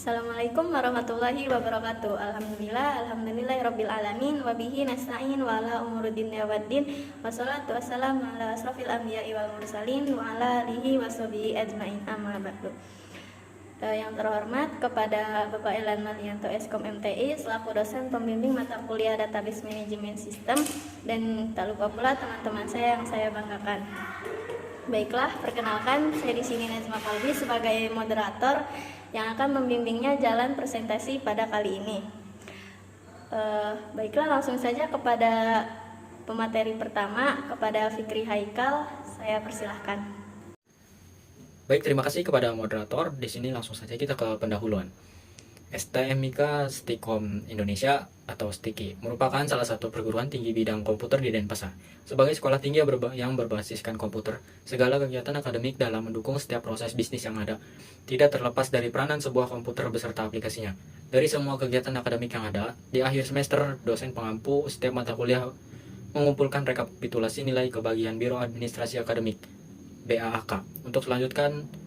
Assalamualaikum warahmatullahi wabarakatuh. Alhamdulillahirabbil alamin wa bihi nasta'in wa ala umuruddin waddin. Wassalatu wassalamu ala asrofil anbiya'i wal mursalin wa ala alihi washabihi ajmain. Amma ba'du. Yang terhormat kepada Bapak Elan Malianto Eskom MTI selaku dosen pembimbing mata kuliah Database Management System, dan tak lupa pula teman-teman saya yang saya banggakan. Baiklah, perkenalkan, saya di sini Najma Kalbi sebagai moderator yang akan membimbingnya jalan presentasi pada kali ini. Baiklah, langsung saja kepada pemateri pertama, kepada Fikri Haikal, saya persilahkan. Baik, terima kasih kepada moderator. Di sini langsung saja kita ke pendahuluan. STMIK Stikom Indonesia atau STIKI merupakan salah satu perguruan tinggi bidang komputer di Denpasar. Sebagai sekolah tinggi yang berbasiskan komputer, segala kegiatan akademik dalam mendukung setiap proses bisnis yang ada tidak terlepas dari peranan sebuah komputer beserta aplikasinya. Dari semua kegiatan akademik yang ada, di akhir semester, dosen pengampu setiap mata kuliah mengumpulkan rekapitulasi nilai ke bagian Biro Administrasi Akademik BAAK.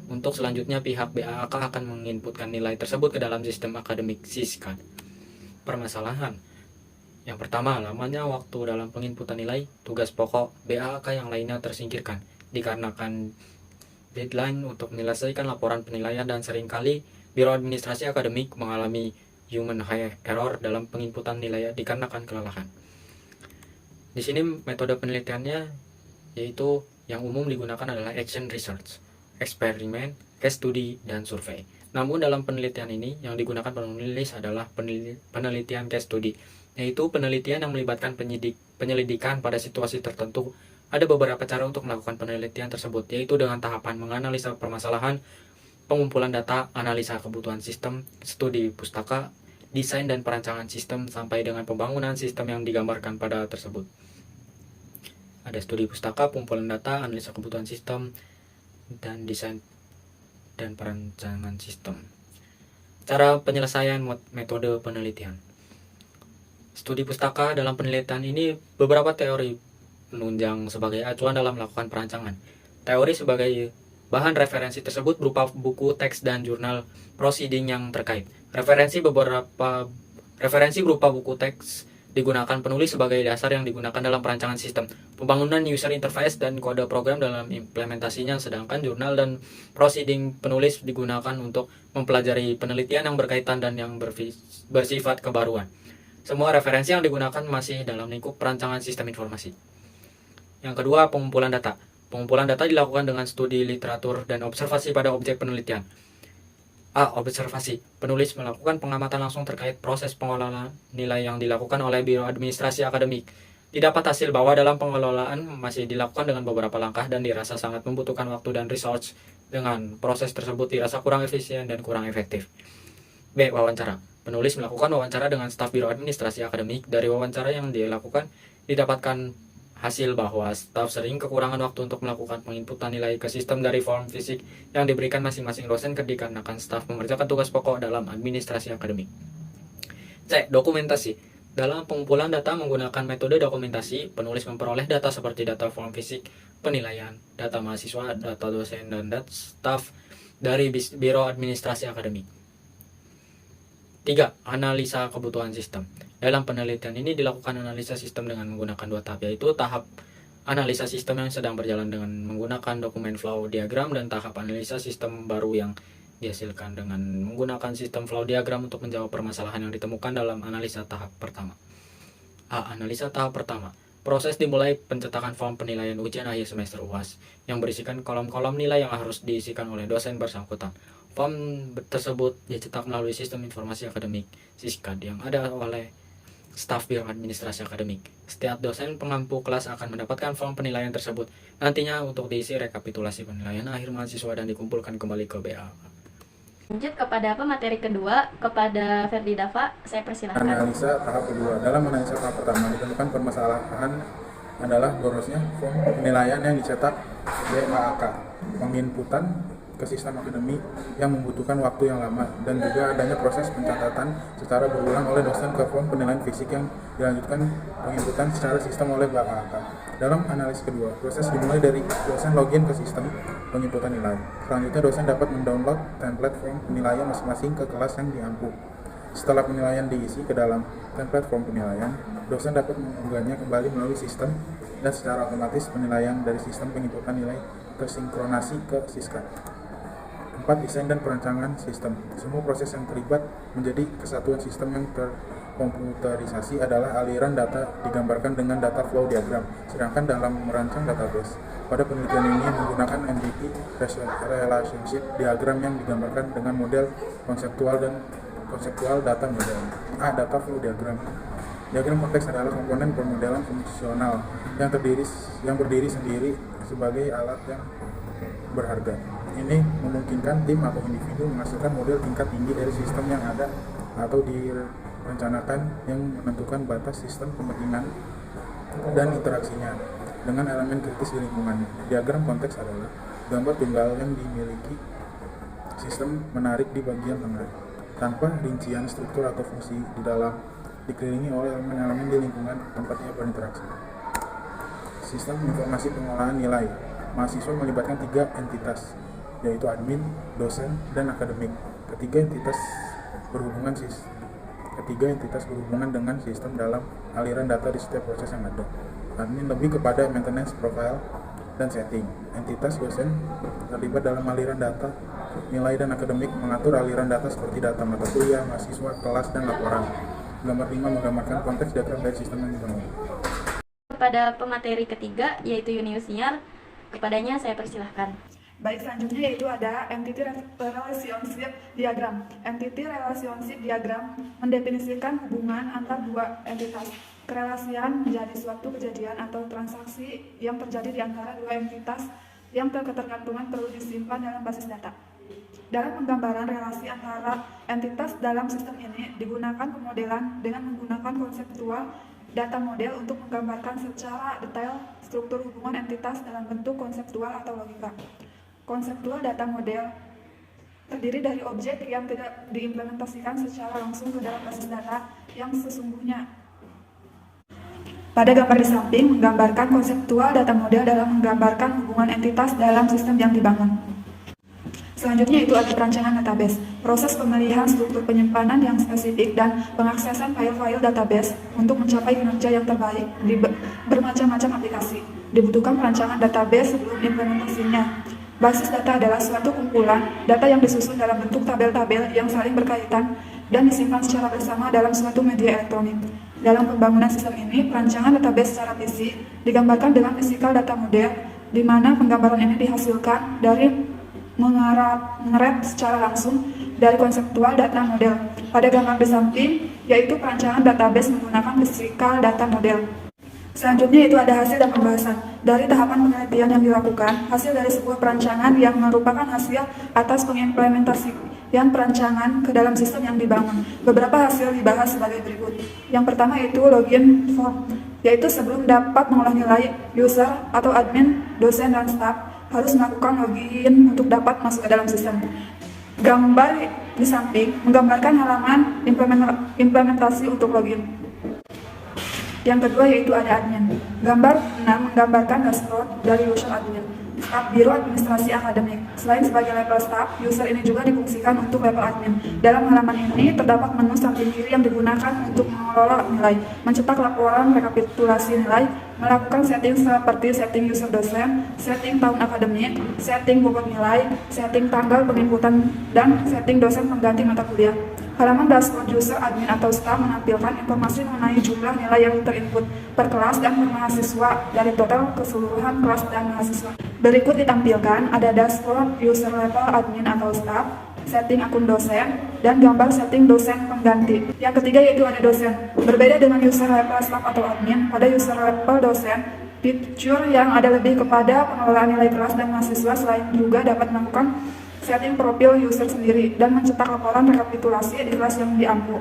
Untuk selanjutnya pihak BAAK akan menginputkan nilai tersebut ke dalam sistem akademik SISKAD. Permasalahan yang pertama, lamanya waktu dalam penginputan nilai. Tugas pokok BAAK yang lainnya tersingkirkan dikarenakan deadline untuk menyelesaikan laporan penilaian, dan seringkali Biro Administrasi Akademik mengalami human error dalam penginputan nilai dikarenakan kelelahan. Di sini metode penelitiannya yaitu yang umum digunakan adalah action research, eksperimen, case study, dan survei. Namun dalam penelitian ini yang digunakan penulis adalah penelitian case study, yaitu penelitian yang melibatkan penyelidikan pada situasi tertentu. Ada beberapa cara untuk melakukan penelitian tersebut, yaitu dengan tahapan menganalisa permasalahan, pengumpulan data, analisa kebutuhan sistem, studi pustaka, desain dan perancangan sistem, sampai dengan pembangunan sistem yang digambarkan pada tersebut. Ada studi pustaka, pengumpulan data, analisa kebutuhan sistem, dan desain dan perancangan sistem. Cara penyelesaian metode penelitian. Studi pustaka dalam penelitian ini beberapa teori penunjang sebagai acuan dalam melakukan perancangan. Teori sebagai bahan referensi tersebut berupa buku, teks, dan jurnal proceeding yang terkait. Referensi berupa buku teks digunakan penulis sebagai dasar yang digunakan dalam perancangan sistem, pembangunan user interface, dan kode program dalam implementasinya, sedangkan jurnal dan proceeding penulis digunakan untuk mempelajari penelitian yang berkaitan dan yang bersifat kebaruan. Semua referensi yang digunakan masih dalam lingkup perancangan sistem informasi. Yang kedua, pengumpulan data. Pengumpulan data dilakukan dengan studi literatur dan observasi pada objek penelitian. A. Observasi. Penulis melakukan pengamatan langsung terkait proses pengelolaan nilai yang dilakukan oleh Biro Administrasi Akademik. Didapat hasil bahwa dalam pengelolaan masih dilakukan dengan beberapa langkah dan dirasa sangat membutuhkan waktu dan research. Dengan proses tersebut dirasa kurang efisien dan kurang efektif. B. Wawancara. Penulis melakukan wawancara dengan staf Biro Administrasi Akademik. Dari wawancara yang dilakukan didapatkan hasil bahwa staf sering kekurangan waktu untuk melakukan penginputan nilai ke sistem dari form fisik yang diberikan masing-masing dosen dikarenakan staf mengerjakan tugas pokok dalam administrasi akademik. C. Dokumentasi. Dalam pengumpulan data menggunakan metode dokumentasi, penulis memperoleh data seperti data form fisik, penilaian, data mahasiswa, data dosen, dan data staf dari Biro Administrasi Akademik. 3. Analisa kebutuhan sistem. Dalam penelitian ini dilakukan analisa sistem dengan menggunakan dua tahap, yaitu tahap analisa sistem yang sedang berjalan dengan menggunakan dokumen flow diagram, dan tahap analisa sistem baru yang dihasilkan dengan menggunakan sistem flow diagram untuk menjawab permasalahan yang ditemukan dalam analisa tahap pertama. A. Analisa tahap pertama. Proses dimulai pencetakan form penilaian ujian akhir semester UAS yang berisikan kolom-kolom nilai yang harus diisikan oleh dosen bersangkutan. Form tersebut dicetak melalui sistem informasi akademik SISKAD yang ada oleh staf Biro Administrasi Akademik. Setiap dosen pengampu kelas akan mendapatkan form penilaian tersebut nantinya untuk diisi rekapitulasi penilaian akhir mahasiswa dan dikumpulkan kembali ke BAAK. Lanjut kepada pemateri kedua, kepada Ferdi Dava, saya persilahkan. Analisa tahap kedua. Dalam analisa tahap pertama ditemukan permasalahan adalah borosnya form penilaian yang dicetak BAAK, penginputan ke sistem akademik yang membutuhkan waktu yang lama, dan juga adanya proses pencatatan secara berulang oleh dosen ke form penilaian fisik yang dilanjutkan penginputan secara sistem oleh BAAK. Dalam analisis kedua, proses dimulai dari dosen login ke sistem penginputan nilai. Selanjutnya, dosen dapat mendownload template form penilaian masing-masing ke kelas yang diampu. Setelah penilaian diisi ke dalam template form penilaian, dosen dapat mengunggahnya kembali melalui sistem dan secara otomatis penilaian dari sistem penginputan nilai tersinkronasi ke Siska. 4. Desain dan perancangan sistem. Semua proses yang terlibat menjadi kesatuan sistem yang terkomputerisasi adalah aliran data digambarkan dengan data flow diagram. Sedangkan dalam merancang database, pada penelitian ini menggunakan entity relationship diagram yang digambarkan dengan model konseptual data model. Data flow diagram. Diagram konteks adalah komponen permodelan fungsional yang berdiri sendiri sebagai alat yang berharga. Ini memungkinkan tim atau individu menghasilkan model tingkat tinggi dari sistem yang ada atau direncanakan yang menentukan batas sistem kepentingan dan interaksinya dengan elemen kritis di lingkungan. Diagram konteks adalah gambar tunggal yang dimiliki sistem menarik di bagian tengah, tanpa rincian struktur atau fungsi di dalam, dikelilingi oleh elemen-elemen di lingkungan tempat ia berinteraksi. Sistem informasi pengolahan nilai. Mahasiswa melibatkan 3 entitas, yaitu admin, dosen, dan akademik. Ketiga entitas berhubungan dengan sistem dalam aliran data di setiap proses yang ada. Admin lebih kepada maintenance profile dan setting. Entitas dosen terlibat dalam aliran data, nilai, dan akademik mengatur aliran data seperti data mata kuliah, mahasiswa, kelas, dan laporan. Gambar 5 menggambarkan konteks diagram dari sistem yang dibangun. Kepada pemateri ketiga, yaitu Yuniusiar, kepadanya saya persilahkan. Baik, selanjutnya yaitu ada entity relationship diagram. Entity relationship diagram mendefinisikan hubungan antar dua entitas. Kerelasian menjadi suatu kejadian atau transaksi yang terjadi di antara dua entitas yang ketergantungan perlu disimpan dalam basis data. Dalam penggambaran relasi antara entitas dalam sistem ini digunakan pemodelan dengan menggunakan konseptual data model untuk menggambarkan secara detail struktur hubungan entitas dalam bentuk konseptual atau logika. Konseptual data model terdiri dari objek yang tidak diimplementasikan secara langsung ke dalam basis data yang sesungguhnya. Pada gambar di samping menggambarkan konseptual data model dalam menggambarkan hubungan entitas dalam sistem yang dibangun. Selanjutnya itu ada perancangan database. Proses pemilihan struktur penyimpanan yang spesifik dan pengaksesan file-file database untuk mencapai kinerja yang terbaik di bermacam-macam aplikasi. Dibutuhkan perancangan database sebelum implementasinya. Basis data adalah suatu kumpulan data yang disusun dalam bentuk tabel-tabel yang saling berkaitan dan disimpan secara bersama dalam suatu media elektronik. Dalam pembangunan sistem ini, perancangan database secara fisik digambarkan dengan physical data model, di mana penggambaran ini dihasilkan dari mengerap secara langsung dari konseptual data model. Pada gambar di samping, yaitu perancangan database menggunakan physical data model. Selanjutnya itu ada hasil dan pembahasan. Dari tahapan penelitian yang dilakukan, hasil dari sebuah perancangan yang merupakan hasil atas pengimplementasian perancangan ke dalam sistem yang dibangun. Beberapa hasil dibahas sebagai berikut. Yang pertama itu login form, yaitu sebelum dapat mengolah nilai, user atau admin, dosen, dan staf harus melakukan login untuk dapat masuk ke dalam sistem. Gambar di samping menggambarkan halaman implementasi untuk login. Yang kedua yaitu ada admin. Gambar 6 menggambarkan dashboard dari user admin, staf biro administrasi akademik. Selain sebagai level staf, user ini juga difungsikan untuk level admin. Dalam halaman ini terdapat menu samping kiri yang digunakan untuk mengelola nilai, mencetak laporan rekapitulasi nilai, melakukan setting seperti setting user dosen, setting tahun akademik, setting bobot nilai, setting tanggal penginputan, dan setting dosen pengganti mata kuliah. Halaman dashboard user admin atau staf menampilkan informasi mengenai jumlah nilai yang terinput per kelas dan per mahasiswa dari total keseluruhan kelas dan mahasiswa. Berikut ditampilkan ada dashboard user level admin atau staf, setting akun dosen, dan gambar setting dosen pengganti. Yang ketiga yaitu ada dosen. Berbeda dengan user level staf atau admin, pada user level dosen, fitur yang ada lebih kepada pengelolaan nilai kelas dan mahasiswa. Selain juga dapat melakukan setting profil user sendiri dan mencetak laporan rekapitulasi di kelas yang diampu.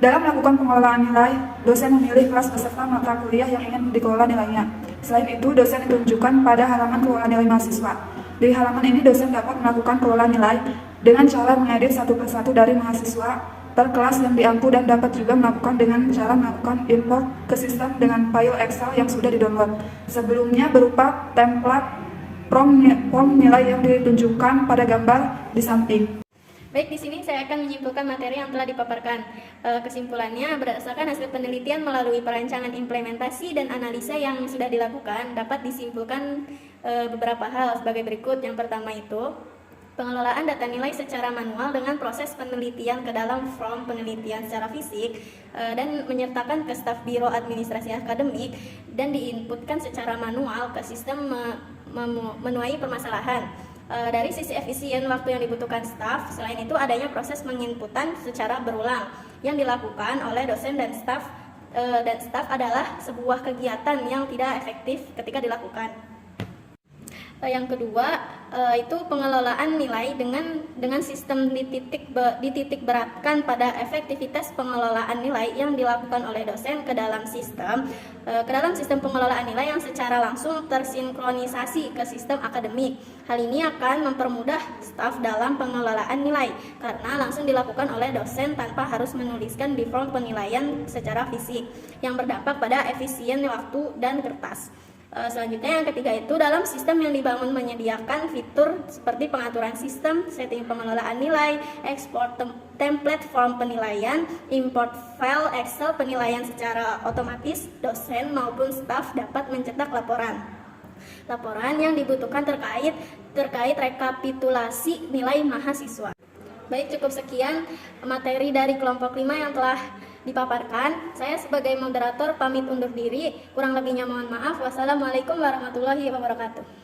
Dalam melakukan pengelolaan nilai, dosen memilih kelas beserta mata kuliah yang ingin dikelola nilainya. Selain itu, dosen ditunjukkan pada halaman kelola nilai mahasiswa. Di halaman ini, dosen dapat melakukan kelola nilai dengan cara mengedit satu persatu dari mahasiswa per kelas yang diampu dan dapat juga melakukan dengan cara melakukan import ke sistem dengan file Excel yang sudah didownload sebelumnya berupa template form nilai yang ditunjukkan pada gambar di samping. Baik, di sini saya akan menyimpulkan materi yang telah dipaparkan. Kesimpulannya, berdasarkan hasil penelitian melalui perancangan implementasi dan analisa yang sudah dilakukan, dapat disimpulkan beberapa hal sebagai berikut. Yang pertama itu, pengelolaan data nilai secara manual dengan proses penelitian ke dalam form penelitian secara fisik dan menyertakan ke staf Biro Administrasi Akademik dan diinputkan secara manual ke sistem menuai permasalahan. Dari sisi efisien waktu yang dibutuhkan staf, selain itu adanya proses penginputan secara berulang yang dilakukan oleh dosen dan staf adalah sebuah kegiatan yang tidak efektif ketika dilakukan. Yang kedua itu pengelolaan nilai dengan sistem dititik beratkan pada efektivitas pengelolaan nilai yang dilakukan oleh dosen ke dalam sistem pengelolaan nilai yang secara langsung tersinkronisasi ke sistem akademik. Hal ini akan mempermudah staf dalam pengelolaan nilai karena langsung dilakukan oleh dosen tanpa harus menuliskan di form penilaian secara fisik yang berdampak pada efisien waktu dan kertas. Selanjutnya yang ketiga itu dalam sistem yang dibangun menyediakan fitur seperti pengaturan sistem, setting pengelolaan nilai, ekspor template form penilaian, import file Excel penilaian secara otomatis. Dosen maupun staf dapat mencetak laporan yang dibutuhkan terkait rekapitulasi nilai mahasiswa. Baik, cukup sekian materi dari kelompok 5 yang telah dipaparkan. Saya sebagai moderator pamit undur diri. Kurang lebihnya mohon maaf. Wassalamualaikum warahmatullahi wabarakatuh.